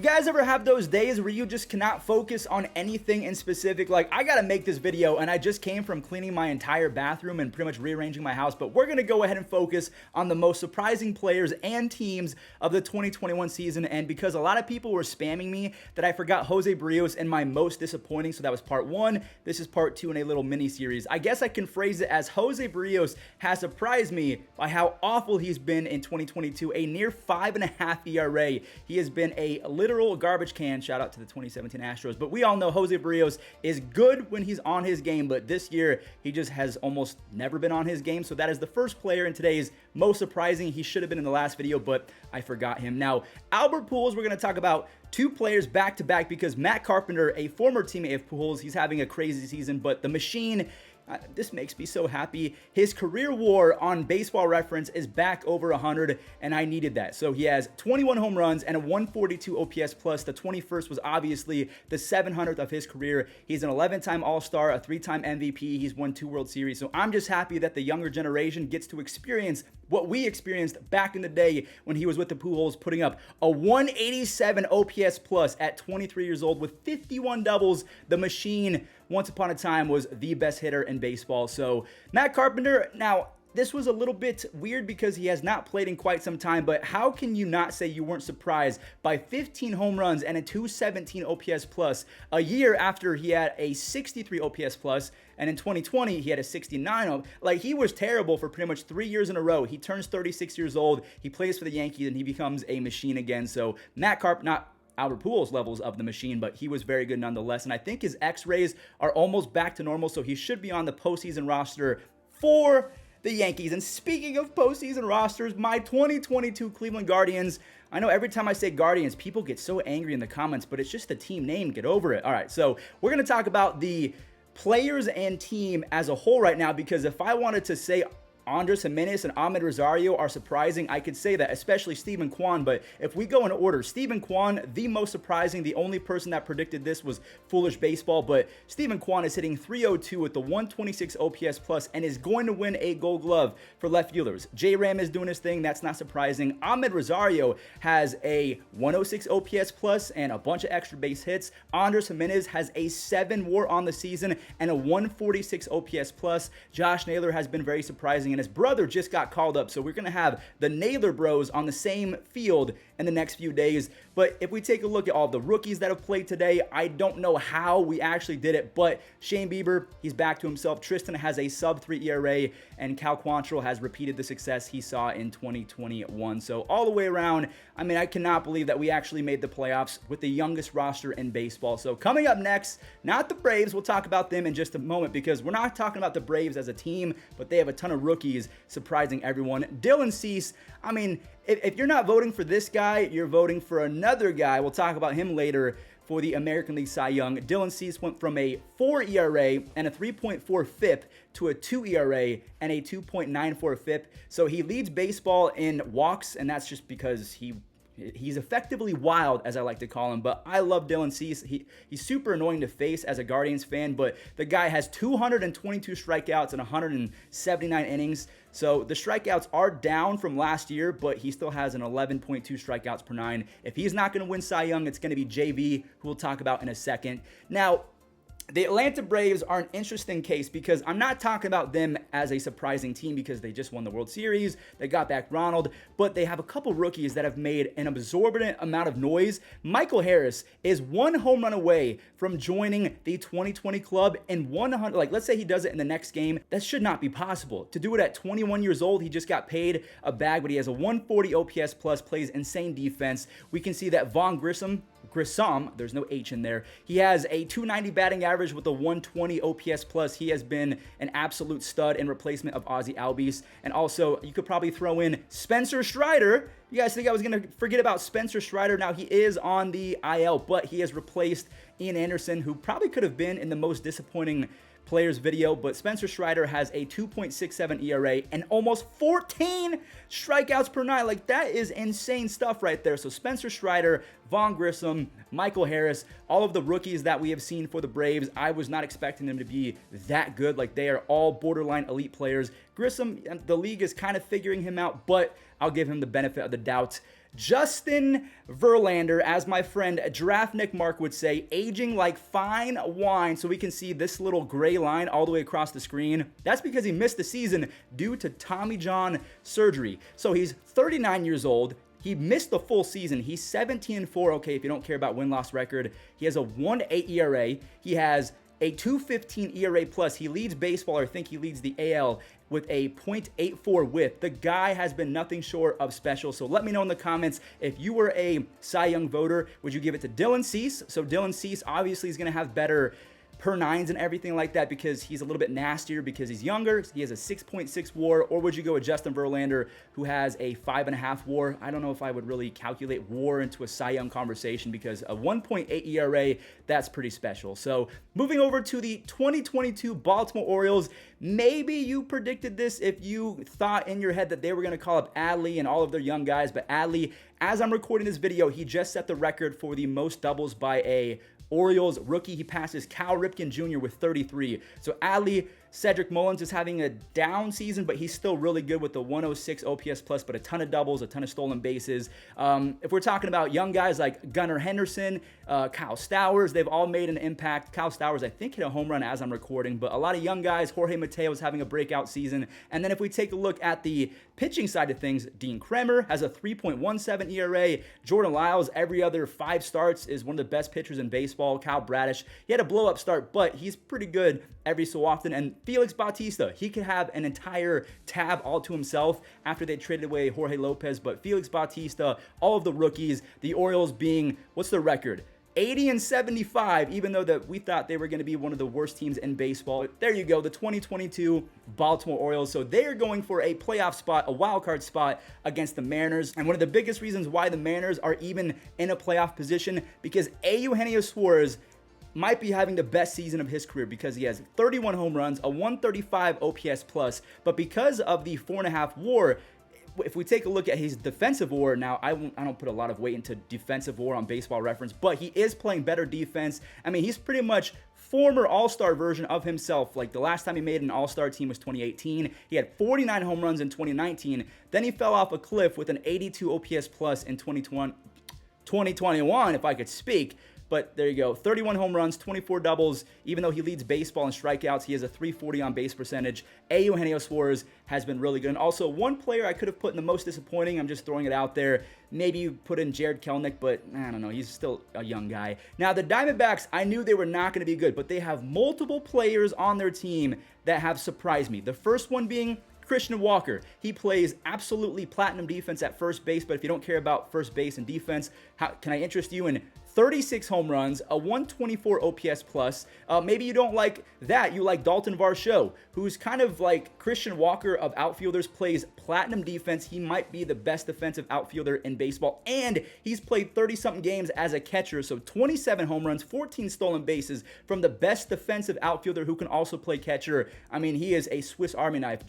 You guys ever have those days where you just cannot focus on anything in specific? Like, I gotta make this video and I just came from cleaning my entire bathroom and pretty much rearranging my house, but we're gonna go ahead and focus on the most surprising players and teams of the 2021 season. And because a lot of people were spamming me that I forgot Jose Berrios in my most disappointing, so that was part one. This is part two in a little mini series. I guess I can phrase it as Jose Berrios has surprised me by how awful he's been in 2022, a near 5.5 ERA. He has been a literal garbage can. Shout out to the 2017 Astros. But we all know Jose Berrios is good when he's on his game, but this year he just has almost never been on his game. So that is the first player in today's most surprising. He should have been in the last video, but I forgot him. Now, Albert Pujols, we're going to talk about two players back to back because Matt Carpenter, a former teammate of Pujols, he's having a crazy season, but the machine, this makes me so happy. His career WAR on Baseball Reference is back over 100, and I needed that. So he has 21 home runs and a 142 OPS plus. The 21st was obviously the 700th of his career. He's an 11-time All-Star, a 3-time MVP. He's won 2 World Series. So I'm just happy that the younger generation gets to experience what we experienced back in the day when he was with the Pujols, putting up a 187 OPS plus at 23 years old with 51 doubles. The machine, once upon a time, was the best hitter in baseball. So Matt Carpenter, now this was a little bit weird because he has not played in quite some time, but how can you not say you weren't surprised by 15 home runs and a 217 OPS plus a year after he had a 63 OPS plus, and in 2020 he had a 69. Like, he was terrible for pretty much 3 years in a row. He turns 36 years old, he plays for the Yankees, and he becomes a machine again. So Matt Carpenter, not Albert Pujols levels of the machine, but he was very good nonetheless. And I think his X-rays are almost back to normal, so he should be on the postseason roster for the Yankees. And speaking of postseason rosters, my 2022 Cleveland Guardians, I know every time I say Guardians, people get so angry in the comments, but it's just the team name. Get over it. All right, so we're going to talk about the players and team as a whole right now, because if I wanted to say Andres Meneses and Ahmed Rosario are surprising, I could say that, especially Stephen Kwan. But if we go in order, Stephen Kwan, the most surprising. The only person that predicted this was Foolish Baseball, but Stephen Kwan is hitting 302 with the 126 OPS plus and is going to win a Gold Glove for left fielders. J-Ram is doing his thing. That's not surprising. Ahmed Rosario has a 106 OPS plus and a bunch of extra base hits. Andres Meneses has a 7 WAR on the season and a 146 OPS plus. Josh Naylor has been very surprising, and his brother just got called up, so we're going to have the Naylor bros on the same field in the next few days. But if we take a look at all the rookies that have played today, I don't know how we actually did it, but Shane Bieber, he's back to himself. Tristan has a sub-3 ERA, and Cal Quantrill has repeated the success he saw in 2021. So all the way around, I mean, I cannot believe that we actually made the playoffs with the youngest roster in baseball. So coming up next, not the Braves. We'll talk about them in just a moment, because we're not talking about the Braves as a team, but they have a ton of rookies surprising everyone. Dylan Cease, I mean, if you're not voting for this guy, you're voting for another guy. We'll talk about him later for the American League Cy Young. Dylan Cease went from a 4 ERA and a 3.4 FIP to a 2 ERA and a 2.94 FIP. So he leads baseball in walks, and that's just because he's effectively wild, as I like to call him. But I love Dylan Cease. He's super annoying to face as a Guardians fan, but the guy has 222 strikeouts and 179 innings. So the strikeouts are down from last year, but he still has an 11.2 strikeouts per 9. If he's not going to win Cy Young, it's going to be JV, who we'll talk about in a second. Now, the Atlanta Braves are an interesting case because I'm not talking about them as a surprising team because they just won the World Series, they got back Ronald, but they have a couple rookies that have made an absorbent amount of noise. Michael Harris is 1 home run away from joining the 2020 club, and 100, like, let's say he does it in the next game. That should not be possible. To do it at 21 years old, he just got paid a bag, but he has a 140 OPS plus, plays insane defense. We can see that Vaughn Grissom, there's no H in there. He has a 290 batting average with a 120 OPS plus. He has been an absolute stud in replacement of Ozzie Albies. And also, you could probably throw in Spencer Strider. You guys think I was going to forget about Spencer Strider? Now, he is on the IL, but he has replaced Ian Anderson, who probably could have been in the most disappointing players video, but Spencer Strider has a 2.67 ERA and almost 14 strikeouts per 9. Like, that is insane stuff right there. So Spencer Strider, Vaughn Grissom, Michael Harris, all of the rookies that we have seen for the Braves, I was not expecting them to be that good. Like, they are all borderline elite players. Grissom, the league is kind of figuring him out, but I'll give him the benefit of the doubt. Justin Verlander, as my friend Draftnik Mark would say, aging like fine wine. So we can see this little gray line all the way across the screen. That's because he missed the season due to Tommy John surgery. So he's 39 years old. He missed the full season. He's 17-4. Okay, if you don't care about win-loss record, he has a 1.8 ERA. He has a 2.15 ERA plus. He leads baseball, or I think he leads the AL, with a .84 whip. The guy has been nothing short of special. So let me know in the comments, if you were a Cy Young voter, would you give it to Dylan Cease? So Dylan Cease obviously is going to have better per nines and everything like that because he's a little bit nastier because he's younger. He has a 6.6 WAR. Or would you go with Justin Verlander, who has a 5.5 WAR? I don't know if I would really calculate WAR into a Cy Young conversation because a 1.8 ERA, that's pretty special. So moving over to the 2022 Baltimore Orioles, maybe you predicted this if you thought in your head that they were going to call up Adley and all of their young guys, but Adley, as I'm recording this video, he just set the record for the most doubles by a Orioles rookie. He passes Cal Ripken Jr. with 33. So Adley, Cedric Mullins is having a down season, but he's still really good with the 106 OPS plus, but a ton of doubles, a ton of stolen bases. If we're talking about young guys like Gunnar Henderson, Kyle Stowers, they've all made an impact. Kyle Stowers, I think, hit a home run as I'm recording, but a lot of young guys. Jorge Mateo is having a breakout season. And then if we take a look at the pitching side of things, Dean Kremer has a 3.17 ERA. Jordan Lyles, every other 5 starts, is one of the best pitchers in baseball. Kyle Bradish, he had a blow-up start, but he's pretty good every so often. And Felix Bautista, he could have an entire tab all to himself after they traded away Jorge Lopez. But Felix Bautista, all of the rookies, the Orioles being, what's their record? 80-75, even though that we thought they were going to be one of the worst teams in baseball. There you go, the 2022 Baltimore Orioles. So they are going for a playoff spot, a wild card spot against the Mariners. And one of the biggest reasons why the Mariners are even in a playoff position, because Eugenio Suarez might be having the best season of his career because he has 31 home runs, a 135 OPS plus, but because of the 4.5 WAR, if we take a look at his defensive WAR, now I don't put a lot of weight into defensive WAR on Baseball Reference, but he is playing better defense. I mean, he's pretty much former all-star version of himself. Like the last time he made an all-star team was 2018. He had 49 home runs in 2019. Then he fell off a cliff with an 82 OPS plus in 2021, if I could speak. But there you go, 31 home runs, 24 doubles. Even though he leads baseball in strikeouts, he has a 340 on base percentage. Eugenio Suarez has been really good. And also, one player I could have put in the most disappointing, I'm just throwing it out there. Maybe you put in Jared Kelenic, but I don't know, he's still a young guy. Now, the Diamondbacks, I knew they were not going to be good, but they have multiple players on their team that have surprised me. The first one being Christian Walker. He plays absolutely platinum defense at first base, but if you don't care about first base and defense, can I interest you in 36 home runs, a 124 OPS plus. Maybe you don't like that. You like Dalton Varsho, who's kind of like Christian Walker of outfielders, plays platinum defense. He might be the best defensive outfielder in baseball, and he's played 30-something games as a catcher, so 27 home runs, 14 stolen bases from the best defensive outfielder who can also play catcher. I mean, he is a Swiss Army knife.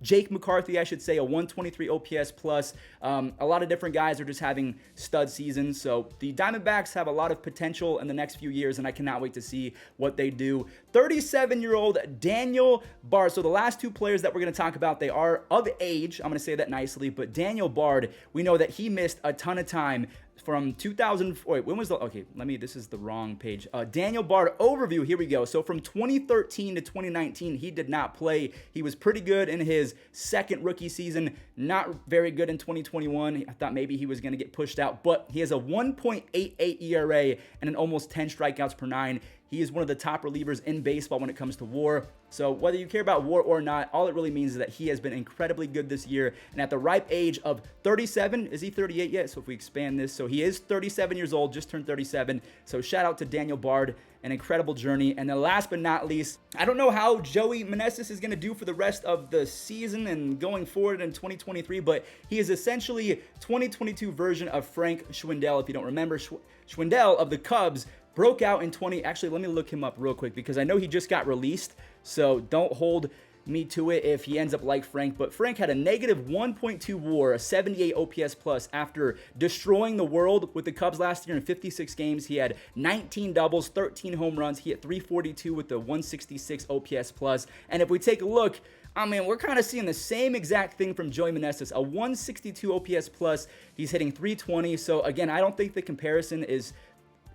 Jake McCarthy, I should say, a 123 OPS plus. A lot of different guys are just having stud seasons, so the Diamondbacks have a lot of potential in the next few years, and I cannot wait to see what they do. 37-year-old Daniel Bard. So the last two players that we're going to talk about, they are of age. I'm going to say that nicely, but Daniel Bard, we know that he missed a ton of time from 2000. Wait, when was the? Okay, this is the wrong page. Daniel Bard overview. Here we go. So from 2013 to 2019, he did not play. He was pretty good in his second rookie season. Not very good in 2021. I thought maybe he was going to get pushed out, but he has a 1.88 ERA and an almost 10 strikeouts per 9. He is one of the top relievers in baseball when it comes to WAR. So whether you care about WAR or not, all it really means is that he has been incredibly good this year. And at the ripe age of 37, is he 38 yet? So if we expand this, so he is 37 years old, just turned 37. So shout out to Daniel Bard, an incredible journey. And then last but not least, I don't know how Joey Meneses is going to do for the rest of the season and going forward in 2023, but he is essentially 2022 version of Frank Schwindel. If you don't remember, Schwindel of the Cubs broke out in actually, let me look him up real quick because I know he just got released, so don't hold me to it if he ends up like Frank. But Frank had a negative 1.2 WAR, a 78 OPS plus after destroying the world with the Cubs last year in 56 games. He had 19 doubles, 13 home runs. He hit 342 with the 166 OPS plus. And if we take a look, I mean, we're kind of seeing the same exact thing from Joey Meneses, a 162 OPS plus. He's hitting 320. So again, I don't think the comparison is,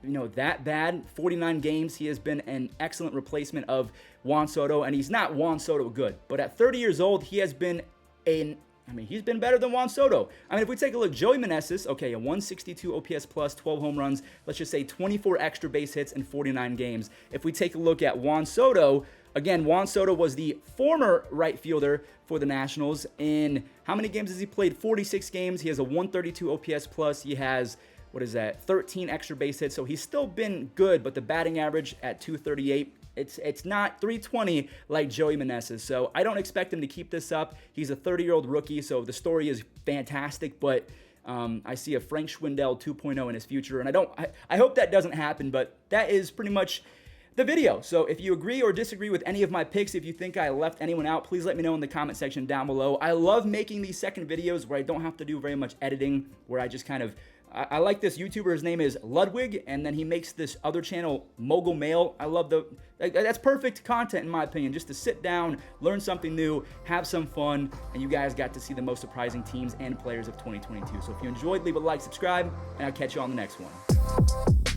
that bad. 49 games, he has been an excellent replacement of Juan Soto, and he's not Juan Soto good, but at 30 years old, he has been he's been better than Juan Soto. I mean, if we take a look, Joey Meneses, okay, a 162 OPS plus, 12 home runs, let's just say 24 extra base hits in 49 games. If we take a look at Juan Soto, again, Juan Soto was the former right fielder for the Nationals. In how many games has he played? 46 games. He has a 132 OPS plus. He has, 13 extra base hits. So he's still been good, but the batting average at 238, it's not 320 like Joey Meneses. So I don't expect him to keep this up. He's a 30-year-old rookie, so the story is fantastic, but I see a Frank Schwindel 2.0 in his future, and I hope that doesn't happen, but that is pretty much the video. So if you agree or disagree with any of my picks, if you think I left anyone out, please let me know in the comment section down below. I love making these second videos where I don't have to do very much editing, where I just kind of, I like this YouTuber, his name is Ludwig, and then he makes this other channel, Mogul Mail. I love that's perfect content in my opinion, just to sit down, learn something new, have some fun, and you guys got to see the most surprising teams and players of 2022. So if you enjoyed, leave a like, subscribe, and I'll catch you on the next one.